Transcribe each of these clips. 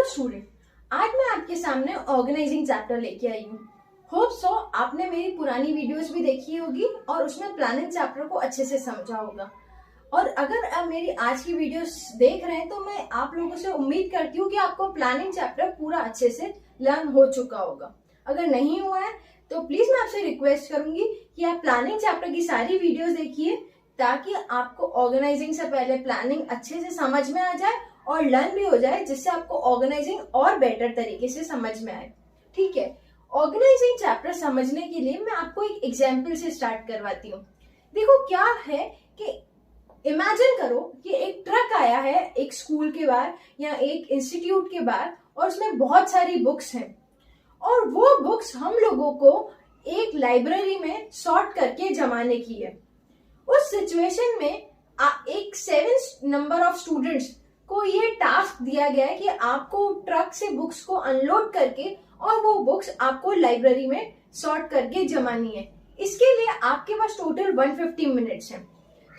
Student, आज मैं आपके सामने ऑर्गेनाइजिंग चैप्टर लेके आई हूँ। होप सो आपने मेरी पुरानी वीडियोस भी देखी होगी और उसमें प्लानिंग चैप्टर को अच्छे से समझा होगा। और अगर आप मेरी आज की वीडियोस देख रहे हैं तो मैं आप लोगों से उम्मीद करती हूँ कि आपको प्लानिंग चैप्टर पूरा अच्छे से लर्न हो चुका होगा। अगर नहीं हुआ है तो प्लीज मैं आपसे रिक्वेस्ट करूंगी कि आप प्लानिंग चैप्टर की सारी वीडियोस देखिए, ताकि आपको ऑर्गेनाइजिंग से पहले प्लानिंग अच्छे से समझ में आ जाए और लर्न भी हो जाए, जिससे आपको ऑर्गेनाइजिंग और बेटर तरीके से समझ में आए। ठीक है, ऑर्गेनाइजिंग चैप्टर समझने के लिए मैं आपको एक एग्जाम्पल से स्टार्ट करवाती हूँ। देखो क्या है कि इमेजिन करो कि एक ट्रक आया है एक स्कूल के बाहर या एक इंस्टीट्यूट के बाहर और उसमें बहुत सारी बुक्स हैं और वो बुक्स हम लोगों को एक लाइब्रेरी में सॉर्ट करके जमाने की है। उस सिचुएशन में एक 7 नंबर ऑफ स्टूडेंट्स को ये टास्क दिया गया है कि आपको ट्रक से बुक्स को अनलोड करके और वो बुक्स आपको लाइब्रेरी में सॉर्ट करके जमानी है। इसके लिए आपके पास टोटल 150 मिनट्स हैं।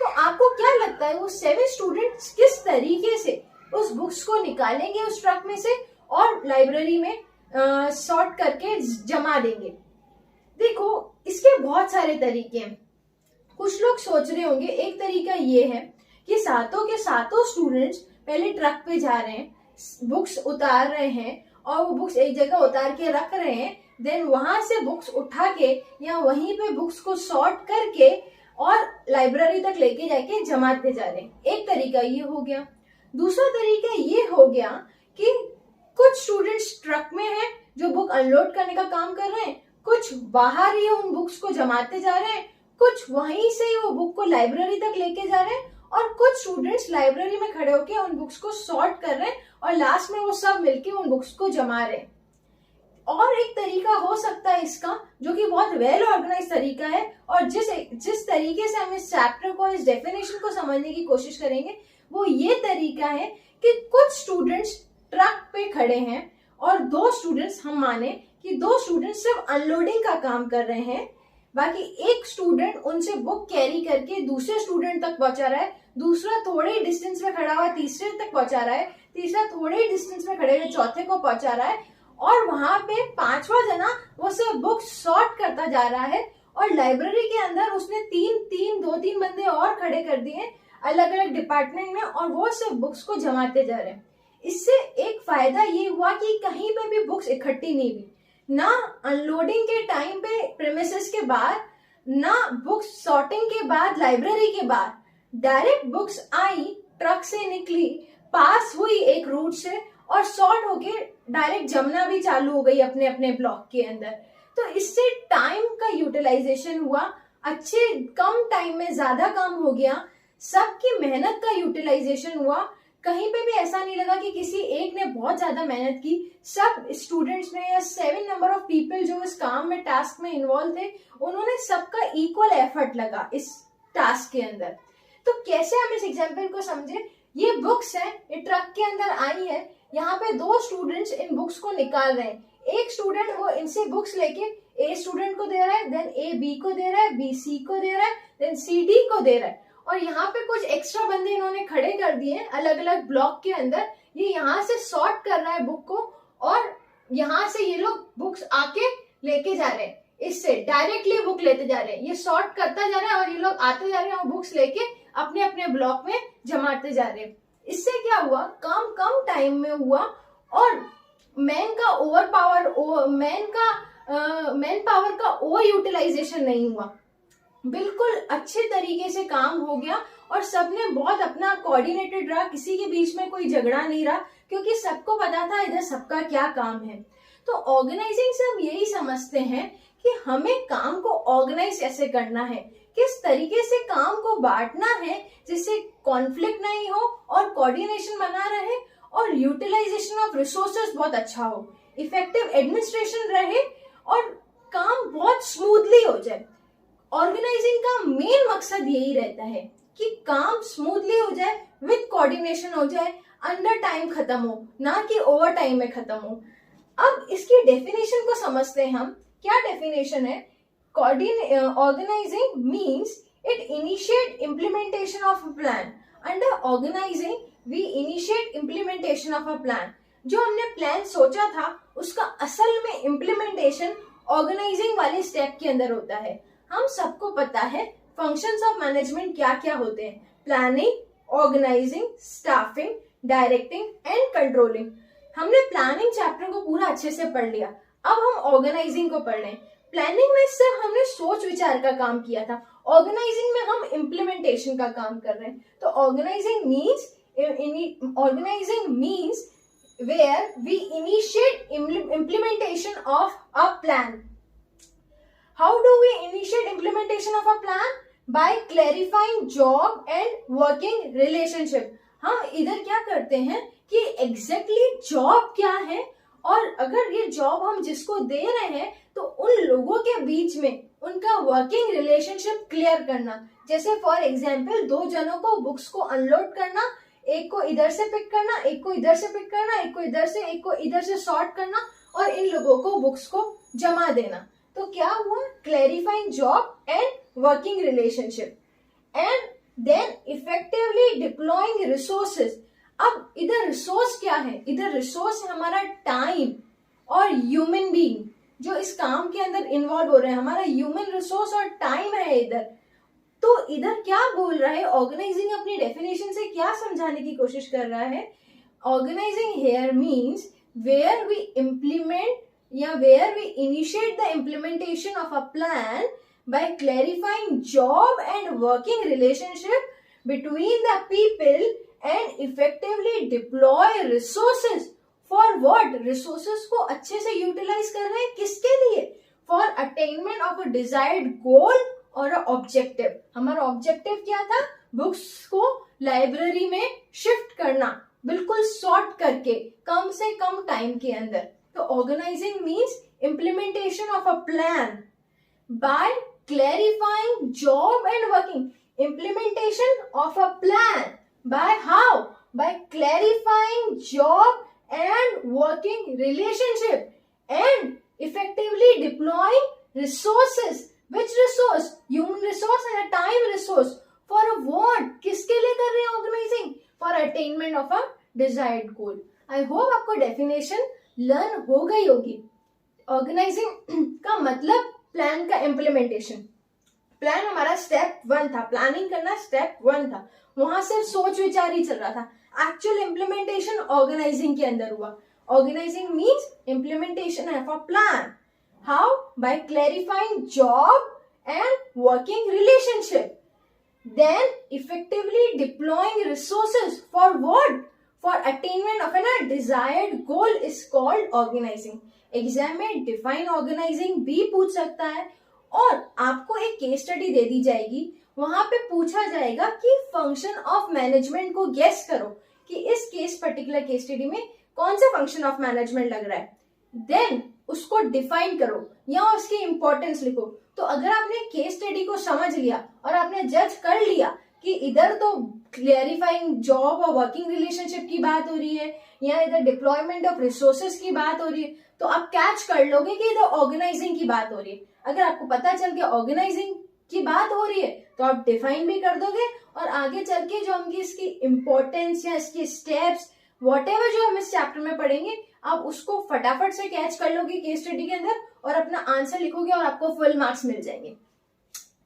तो आपको क्या लगता है वो 7 स्टूडेंट्स किस तरीके से उस बुक्स को निकालेंगे उस ट्रक में से और लाइब्रेरी में सॉर्ट करके जमा देंगे? देखो इसके बहुत सारे तरीके हैं। कुछ लोग सोच रहे होंगे एक तरीका ये है कि सातों के सातों स्टूडेंट्स पहले ट्रक पे जा रहे हैं, बुक्स उतार रहे हैं और वो बुक्स एक जगह उतार के रख रहे हैं, देन वहां से बुक्स उठा के या वहीं पे बुक्स को सॉर्ट करके और लाइब्रेरी तक लेके जाके जमाते जा रहे हैं। एक तरीका ये हो गया। दूसरा तरीका ये हो गया कि कुछ स्टूडेंट्स ट्रक में हैं जो बुक अनलोड करने का काम कर रहे हैं, कुछ बाहर ही उन बुक्स को जमाते जा रहे हैं, कुछ वहीं से ही वो बुक को लाइब्रेरी तक लेके जा रहे हैं और कुछ स्टूडेंट्स लाइब्रेरी में खड़े होकर उन बुक्स को सॉर्ट कर रहे हैं और लास्ट में वो सब मिलके उन बुक्स को जमा रहे हैं। और एक तरीका हो सकता है इसका, जो कि बहुत वेल ऑर्गेनाइज तरीका है और जिस तरीके से हम इस चैप्टर को, इस डेफिनेशन को समझने की कोशिश करेंगे, वो ये तरीका है कि कुछ स्टूडेंट्स ट्रक पे खड़े हैं और 2 स्टूडेंट्स, हम माने कि 2 स्टूडेंट्स सिर्फ अनलोडिंग का काम कर रहे हैं, बाकी एक स्टूडेंट उनसे बुक कैरी करके दूसरे स्टूडेंट तक पहुंचा रहा है, दूसरा थोड़े ही डिस्टेंस में खड़ा हुआ तीसरे तक पहुंचा रहा है, तीसरा थोड़े ही डिस्टेंस में खड़े हुए चौथे को पहुंचा रहा है और वहां पे 5वां जना वो सिर्फ बुक सॉर्ट करता जा रहा है और लाइब्रेरी के अंदर उसने 2-3 बंदे और खड़े कर दिए अलग अलग डिपार्टमेंट में और वो सिर्फ बुक्स को जमाते जा रहे हैं। इससे एक फायदा ये हुआ कि कहीं पे भी बुक्स इकट्ठी नहीं हुई, ना अनलोडिंग के टाइम पे प्रेमिसेस के बाहर, ना बुक्स सॉर्टिंग के बाद लाइब्रेरी के बाहर, डायरेक्ट बुक्स आई, ट्रक से निकली, पास हुई एक रूट से और सॉर्ट होके डायरेक्ट जमना भी चालू हो गई अपने अपने ब्लॉक के अंदर। तो इससे टाइम का यूटिलाइजेशन हुआ, अच्छे कम टाइम में ज्यादा काम हो गया, सबकी मेहनत का यूटिलाइजेशन हुआ। कहीं पे भी ऐसा नहीं लगा कि किसी एक ने बहुत ज्यादा मेहनत की। सब स्टूडेंट्स ने या 7 नंबर ऑफ पीपल जो इस काम में, टास्क में इन्वॉल्व थे, उन्होंने सबका इक्वल एफर्ट लगा इस टास्क के अंदर। तो कैसे हम इस एग्जाम्पल को समझे? ये बुक्स है, ये ट्रक के अंदर आई है, यहाँ पे 2 स्टूडेंट्स इन बुक्स को निकाल रहे हैं। एक स्टूडेंट वो इनसे बुक्स लेके ए स्टूडेंट को दे रहा है, देन ए बी को दे रहा है, बी सी को दे रहा है, देन सी डी को दे रहा है और यहाँ पे कुछ एक्स्ट्रा बंदे इन्होंने खड़े कर दिए अलग अलग ब्लॉक के अंदर। ये यहाँ से सॉर्ट कर रहा है बुक को और यहाँ से ये लोग बुक्स आके लेके जा रहे हैं, इससे डायरेक्टली बुक लेते जा रहे हैं। ये सॉर्ट करता जा रहा है और ये लोग आते जा रहे हैं और बुक्स लेके अपने अपने ब्लॉक में जमाते जा रहे हैं। इससे क्या हुआ, काम कम टाइम में हुआ और मैन पावर का ओवर यूटिलाइजेशन नहीं हुआ, बिल्कुल अच्छे तरीके से काम हो गया और सबने बहुत अपना कोऑर्डिनेटेड रहा, किसी के बीच में कोई झगड़ा नहीं रहा क्योंकि सबको पता था इधर सबका क्या काम है। तो ऑर्गेनाइजिंग से हम यही समझते हैं कि हमें काम को ऑर्गेनाइज कैसे करना है, किस तरीके से काम को बांटना है जिससे कॉन्फ्लिक्ट नहीं हो और कोऑर्डिनेशन बना रहे और यूटिलाइजेशन ऑफ रिसोर्सेज बहुत अच्छा हो, इफेक्टिव एडमिनिस्ट्रेशन रहे और काम बहुत स्मूथली हो जाए। ऑर्गेनाइजिंग का मेन मकसद यही रहता है कि काम स्मूथली हो जाए, विद कोऑर्डिनेशन हो जाए, अंडर टाइम खत्म हो, ना कि ओवर टाइम में खत्म हो। अब इसकी डेफिनेशन को समझते हैं हम। क्या डेफिनेशन है? Organizing means it initiate implementation of a plan. Under organizing, we initiate implementation of a plan. जो हमने प्लान सोचा था उसका असल में इम्प्लीमेंटेशन ऑर्गेनाइजिंग वाले स्टेप के अंदर होता है। हम सबको पता है फंक्शंस ऑफ मैनेजमेंट क्या क्या होते हैं, planning, organising, staffing, directing and controlling. हमने प्लानिंग चैप्टर को पूरा अच्छे से पढ़ लिया, अब हम ऑर्गेनाइजिंग को पढ़ रहे हैं। प्लानिंग में सिर्फ हमने सोच विचार का काम किया था, ऑर्गेनाइजिंग में हम इम्प्लीमेंटेशन का काम कर रहे हैं। तो organising means where we initiate implementation of a plan. How do we initiate implementation of a plan? By clarifying job and working relationship. हम इधर क्या करते हैं कि exactly job क्या है, और अगर ये जॉब हम जिसको दे रहे हैं तो उन लोगों के बीच में उनका वर्किंग रिलेशनशिप क्लियर करना। जैसे फॉर एग्जाम्पल 2 जनों को बुक्स को अनलोड करना, एक को इधर से पिक करना, एक को इधर से पिक करना, एक को इधर से सॉर्ट करना, और इन लोगों को बुक्स को जमा देना। तो क्या हुआ, clarifying job and working relationship and then effectively deploying resources. अब इधर रिसोर्स क्या है, इधर रिसोर्स है हमारा टाइम और ह्यूमन बीइंग जो इस काम के अंदर इन्वॉल्व हो रहे हैं, हमारा ह्यूमन रिसोर्स और टाइम है इधर। तो इधर क्या बोल रहा है, ऑर्गेनाइजिंग अपनी डेफिनेशन से क्या समझाने की कोशिश कर रहा है, organising here means where we implement या where we initiate the implementation of a plan by clarifying job and working relationship between the people and effectively deploy resources for what? Resources को अच्छे से utilize कर रहे हैं किसके लिए? For attainment of a desired goal और objective. हमारा ऑब्जेक्टिव क्या था, बुक्स को लाइब्रेरी में शिफ्ट करना, बिल्कुल सॉर्ट करके कम से कम टाइम के अंदर। तो organising means implementation of a plan by clarifying job and working. Implementation of a plan by how, by clarifying job and working relationship and effectively deploying resources. Which resource? Human resource and a time resource. For a what? किसके लिए कर रहे हैं organising? For attainment of a desired goal. I hope आपको definition learn हो गई होगी। Organising का मतलब प्लान का इम्प्लीमेंटेशन। प्लान हमारा स्टेप 1 था, प्लानिंग करना स्टेप 1 था, वहां सिर्फ सोच विचार ही चल रहा था। एक्चुअल इम्प्लीमेंटेशन ऑर्गेनाइजिंग के अंदर हुआ। Organising means implementation of a plan. How? By clarifying job and working relationship. Then effectively deploying resources for what? For attainment of a desired goal is called organizing. Exam में define organising भी पूछ सकता है, और आपको एक case study दे दी जाएगी, वहां पे पूछा जाएगा कि फंक्शन ऑफ मैनेजमेंट को गेस करो कि इस पर्टिकुलर केस स्टडी में कौन सा फंक्शन ऑफ मैनेजमेंट लग रहा है। देन उसको डिफाइन करो या उसकी इंपॉर्टेंस लिखो। तो अगर आपने केस स्टडी को समझ लिया और आपने जज कर लिया कि इधर तो क्लैरिफाइंग जॉब और वर्किंग रिलेशनशिप की बात हो रही है या इधर डिप्लॉयमेंट ऑफ रिसोर्सेज की बात हो रही है, तो आप कैच कर लोगे कि इधर ऑर्गेनाइजिंग की बात हो रही है। अगर आपको पता चल के ऑर्गेनाइजिंग की बात हो रही है तो आप डिफाइन भी कर दोगे, और आगे चल के जो हम इसकी इंपॉर्टेंस या इसके स्टेप्स व्हाटएवर जो हम इस चैप्टर में पढ़ेंगे, आप उसको फटाफट से कैच कर लोगे केस स्टडी के अंदर और अपना आंसर लिखोगे और आपको फुल मार्क्स मिल जाएंगे।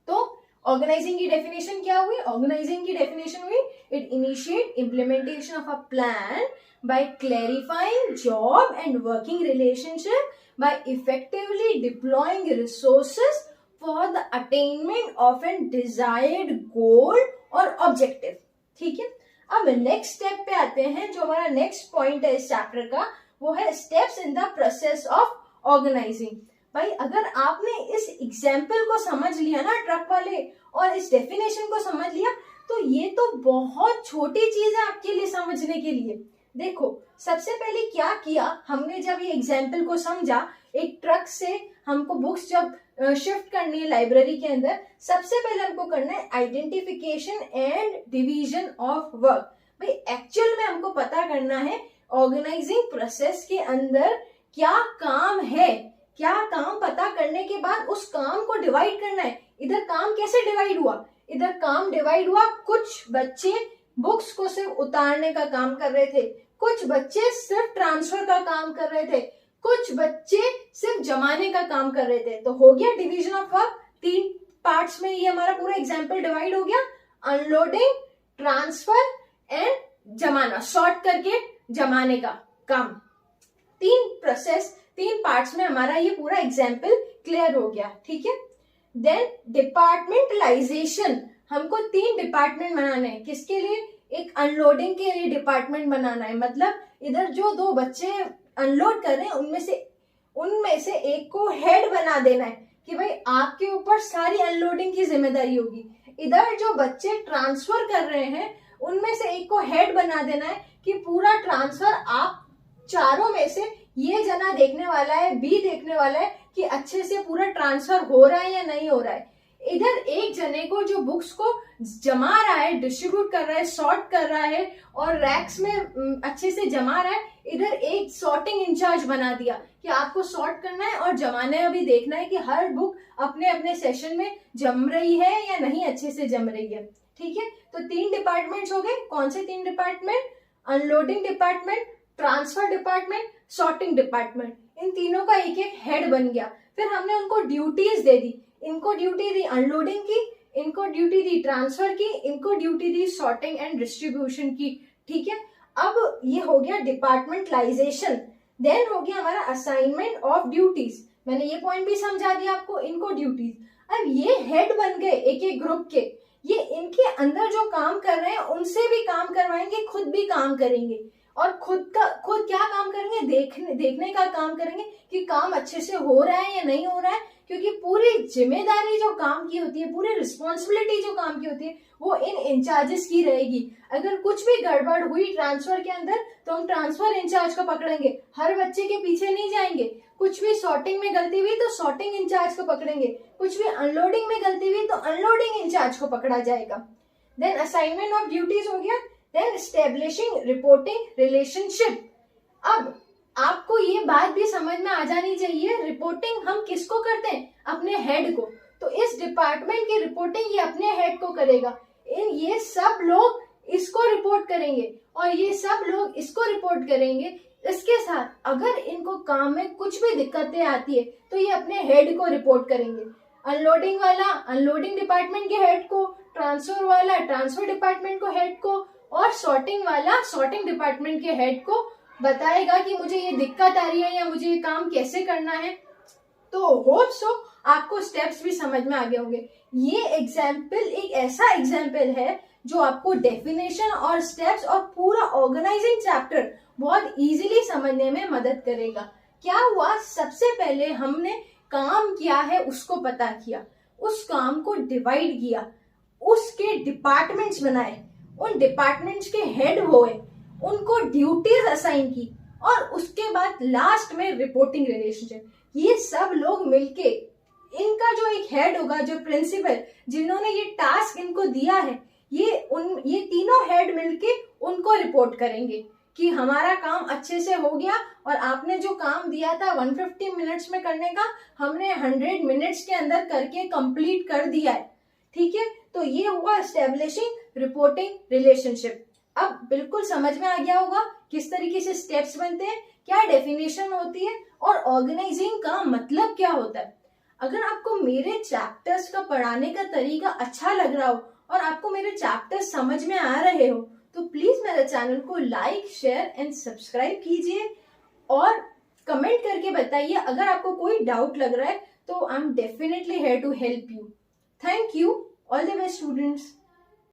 तो ऑर्गेनाइजिंग की डेफिनेशन क्या हुई, ऑर्गेनाइजिंग की डेफिनेशन हुई it initiate implementation of a plan by clarifying job and working relationship by effectively deploying resources for the attainment of an desired goal और ऑब्जेक्टिव। ठीक है, अब नेक्स्ट स्टेप पे आते हैं। जो हमारा नेक्स्ट पॉइंट है इस चैप्टर का वो है steps in the process of organising. भाई अगर आपने इस एग्जाम्पल को समझ लिया ना ट्रक वाले, और इस डेफिनेशन को समझ लिया, तो ये तो बहुत छोटी चीज है आपके लिए समझने के लिए। देखो सबसे पहले क्या किया हमने, जब ये एग्जाम्पल को समझा, एक ट्रक से हमको बुक्स जब शिफ्ट करनी है लाइब्रेरी के अंदर, सबसे पहले हमको करना है identification and division of work. भाई एक्चुअल में हमको पता करना है ऑर्गेनाइजिंग प्रोसेस के अंदर क्या काम है, क्या काम पता करने के बाद उस काम को डिवाइड करना है। इधर काम कैसे डिवाइड हुआ, इधर काम डिवाइड हुआ, कुछ बच्चे बुक्स को सिर्फ उतारने का काम कर रहे थे, कुछ बच्चे सिर्फ ट्रांसफर का काम कर रहे थे, कुछ बच्चे सिर्फ जमाने का काम कर रहे थे। तो हो गया डिवीजन ऑफ वर्क, 3 पार्ट्स में ये हमारा पूरा एग्जाम्पल डिवाइड हो गया, अनलोडिंग, ट्रांसफर एंड जमाना, शॉर्ट करके जमाने का काम। 3 प्रोसेस, 3 पार्ट्स में हमारा ये पूरा एग्जाम्पल क्लियर हो गया, ठीक है। देन डिपार्टमेंटलाइजेशन, हमको 3 डिपार्टमेंट बनाने हैं। किसके लिए? एक अनलोडिंग के लिए डिपार्टमेंट बनाना है, मतलब इधर जो 2 बच्चे अनलोड कर रहे हैं उनमें से एक को हेड बना देना है कि भाई आपके ऊपर सारी अनलोडिंग की जिम्मेदारी होगी। इधर जो बच्चे ट्रांसफर कर रहे हैं उनमें से एक को हेड बना देना है कि पूरा ट्रांसफर आप चारों में से ये जना देखने वाला है, बी देखने वाला है कि अच्छे से पूरा ट्रांसफर हो रहा है या नहीं हो रहा है। इधर एक जने को जो बुक्स को जमा रहा है, डिस्ट्रीब्यूट कर रहा है, सॉर्ट कर रहा है और रैक्स में अच्छे से जमा रहा है, इधर एक सॉर्टिंग इंचार्ज बना दिया कि आपको सॉर्ट करना है और जमाने भी देखना है कि हर बुक अपने अपने सेशन में जम रही है या नहीं अच्छे से जम रही है, ठीक है। तो 3 डिपार्टमेंट्स हो गए। कौन से 3 department? Unloading department, transfer department, sorting department. इन तीनों का एक एक हेड बन गया। फिर हमने उनको ड्यूटीज दे दी, इनको ड्यूटी दी अनलोडिंग की, इनको ड्यूटी दी ट्रांसफर की, इनको duty the sorting and distribution की, ठीक है। अब ये हो गया डिपार्टमेंटलाइजेशन। देन हो गया हमारा असाइनमेंट ऑफ ड्यूटीज। मैंने ये पॉइंट भी समझा दिया आपको, इनको ड्यूटीज। अब ये हेड बन गए एक एक ग्रुप के, ये इनके अंदर जो काम कर रहे हैं उनसे भी काम करवाएंगे, खुद भी काम करेंगे और खुद क्या काम करेंगे? देखने का काम करेंगे कि काम अच्छे से हो रहा है या नहीं हो रहा है, क्योंकि पूरी जिम्मेदारी जो काम की होती है, पूरी रिस्पॉन्सिबिलिटी जो काम की होती है वो इन इंचार्जेस की रहेगी। अगर कुछ भी गड़बड़ हुई ट्रांसफर के अंदर तो हम ट्रांसफर इंचार्ज को पकड़ेंगे, हर बच्चे के पीछे नहीं जाएंगे। कुछ भी सॉर्टिंग में गलती हुई तो सॉर्टिंग इंचार्ज को पकड़ेंगे, कुछ भी अनलोडिंग में गलती हुई तो अनलोडिंग इंचार्ज को पकड़ा जाएगा। देन असाइनमेंट ऑफ ड्यूटीज हो गया। Then establishing reporting relationship. अब आपको ये बात भी समझ में आ जानी चाहिए, रिपोर्टिंग हम किसको करते हैं? अपने हेड को। तो इस डिपार्टमेंट की रिपोर्टिंग ये अपने हेड को करेगा, ये सब लोग इसको रिपोर्ट करेंगे और ये सब लोग इसको रिपोर्ट करेंगे। इसके साथ अगर इनको काम में कुछ भी दिक्कतें आती है तो ये अपने हेड को रिपोर्ट करेंगे। अनलोडिंग वाला अनलोडिंग डिपार्टमेंट के हेड को, ट्रांसफर वाला ट्रांसफर डिपार्टमेंट को हेड को, और सॉर्टिंग वाला सॉर्टिंग डिपार्टमेंट के हेड को बताएगा कि मुझे ये दिक्कत आ रही है या मुझे ये काम कैसे करना है। तो होप सो आपको स्टेप्स भी समझ में आ गए होंगे। ये एग्जाम्पल एक ऐसा एग्जाम्पल है जो आपको डेफिनेशन और स्टेप्स और पूरा ऑर्गेनाइजिंग चैप्टर बहुत इजीली समझने में मदद करेगा। क्या हुआ? सबसे पहले हमने काम क्या है उसको पता किया, उस काम को डिवाइड किया, उसके डिपार्टमेंट्स बनाए, उन डिपार्टमेंट्स के हेड हुए, उनको ड्यूटीज असाइन की और उसके बाद लास्ट में रिपोर्टिंग रिलेशनशिप। ये सब लोग मिलके, इनका जो एक हेड होगा, जो प्रिंसिपल जिन्होंने ये टास्क इनको दिया है, ये तीनों हेड मिलके उनको रिपोर्ट करेंगे कि हमारा काम अच्छे से हो गया और आपने जो काम दिया था 150 मिनट्स में करने का, हमने 100 मिनट्स के अंदर करके कंप्लीट कर दिया है, ठीक है। तो ये हुआ एस्टेब्लिशिंग रिपोर्टिंग रिलेशनशिप। अब बिल्कुल समझ में आ गया होगा किस तरीके से स्टेप्स बनते हैं, क्या डेफिनेशन होती है और ऑर्गेनाइजिंग का मतलब क्या होता है। अगर आपको मेरे चैप्टर्स का पढ़ाने का तरीका अच्छा लग रहा हो और आपको मेरे चैप्टर्स समझ में आ रहे हो तो प्लीज मेरे चैनल को लाइक, शेयर एंड सब्सक्राइब कीजिए और कमेंट करके बताइए अगर आपको कोई डाउट लग रहा है तो I am definitely here to help you. Thank you. All the best students.